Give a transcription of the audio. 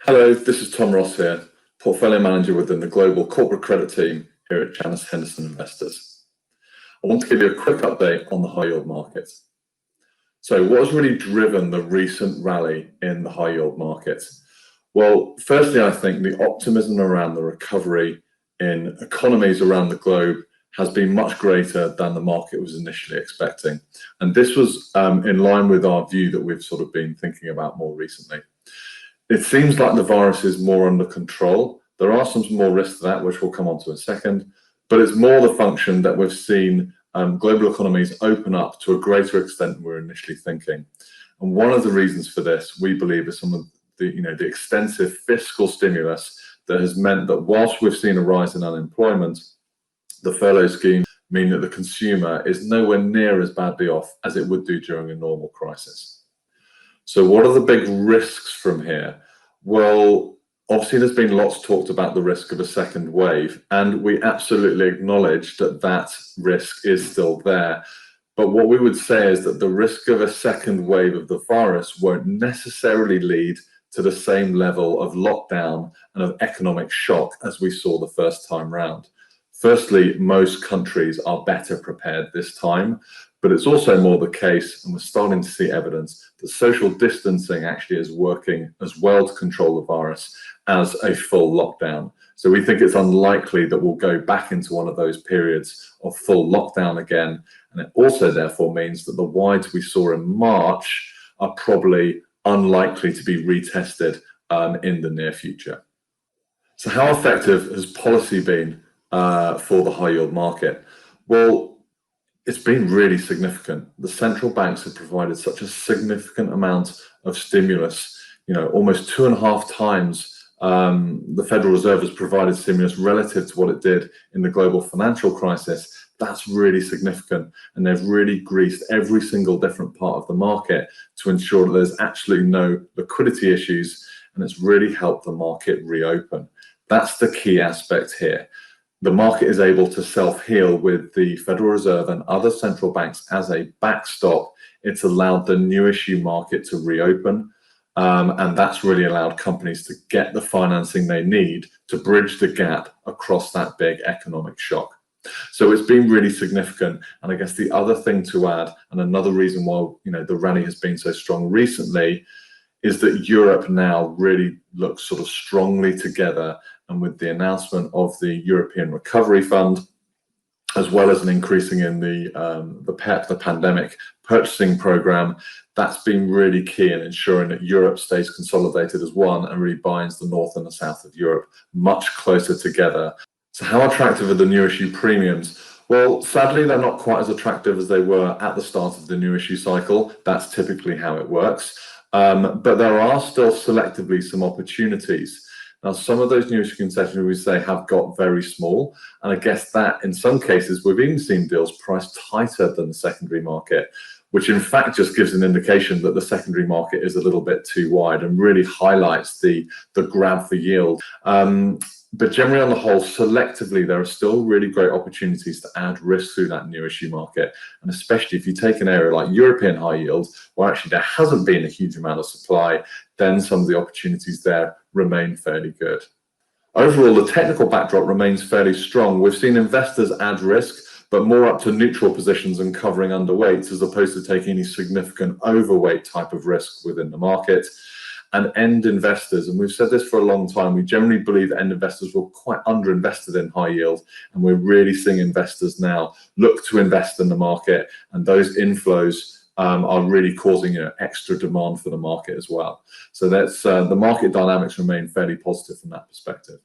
Hello, this is Tom Ross here, Portfolio Manager within the Global Corporate Credit team here at Janus Henderson Investors. I want to give you a quick update on the high yield market. So what has really driven the recent rally in the high yield market? Well, firstly, I think the optimism around the recovery in economies around the globe has been much greater than the market was initially expecting. And this was in line with our view that we've sort of been thinking about more recently. It seems like the virus is more under control. There are some more risks to that, which we'll come on to in a second, but it's more the function that we've seen global economies open up to a greater extent than we were initially thinking. And one of the reasons for this, we believe, is some of the extensive fiscal stimulus that has meant that whilst we've seen a rise in unemployment, the furlough scheme mean that the consumer is nowhere near as badly off as it would do during a normal crisis. So what are the big risks from here? Well, obviously there's been lots talked about the risk of a second wave, and we absolutely acknowledge that that risk is still there. But what we would say is that the risk of a second wave of the virus won't necessarily lead to the same level of lockdown and of economic shock as we saw the first time round. Firstly, most countries are better prepared this time, but it's also more the case, and we're starting to see evidence, that social distancing actually is working as well to control the virus as a full lockdown. So we think it's unlikely that we'll go back into one of those periods of full lockdown again. And it also therefore means that the wides we saw in March are probably unlikely to be retested in the near future. So how effective has policy been for the high yield market? Well, it's been really significant. The central banks have provided such a significant amount of stimulus, almost 2.5 times the Federal Reserve has provided stimulus relative to what it did in the global financial crisis. That's really significant. And they've really greased every single different part of the market to ensure that there's actually no liquidity issues, and it's really helped the market reopen. That's the key aspect here. The market is able to self-heal with the Federal Reserve and other central banks as a backstop. It's allowed the new issue market to reopen, and that's really allowed companies to get the financing they need to bridge the gap across that big economic shock. So it's been really significant. And I guess the other thing to add, and another reason why the rally has been so strong recently, is that Europe now really looks sort of strongly together. And with the announcement of the European Recovery Fund, as well as an increasing in the PEP, the Pandemic Purchasing Program, that's been really key in ensuring that Europe stays consolidated as one and really binds the north and the south of Europe much closer together. So how attractive are the new issue premiums? Well, sadly, they're not quite as attractive as they were at the start of the new issue cycle. That's typically how it works. But there are still selectively some opportunities. Now, some of those new issue concessions, we say, have got very small. And I guess that in some cases, we've even seen deals priced tighter than the secondary market, which in fact just gives an indication that the secondary market is a little bit too wide and really highlights the grab for yield. But generally on the whole, selectively, there are still really great opportunities to add risk through that new issue market. And especially if you take an area like European high yield, where actually there hasn't been a huge amount of supply, then some of the opportunities there remain fairly good. Overall, the technical backdrop remains fairly strong. We've seen investors add risk, but more up to neutral positions and covering underweights, as opposed to taking any significant overweight type of risk within the market. And end investors, and we've said this for a long time, we generally believe that end investors were quite underinvested in high yield, and we're really seeing investors now look to invest in the market, and those inflows are really causing extra demand for the market as well. So that's the market dynamics remain fairly positive from that perspective.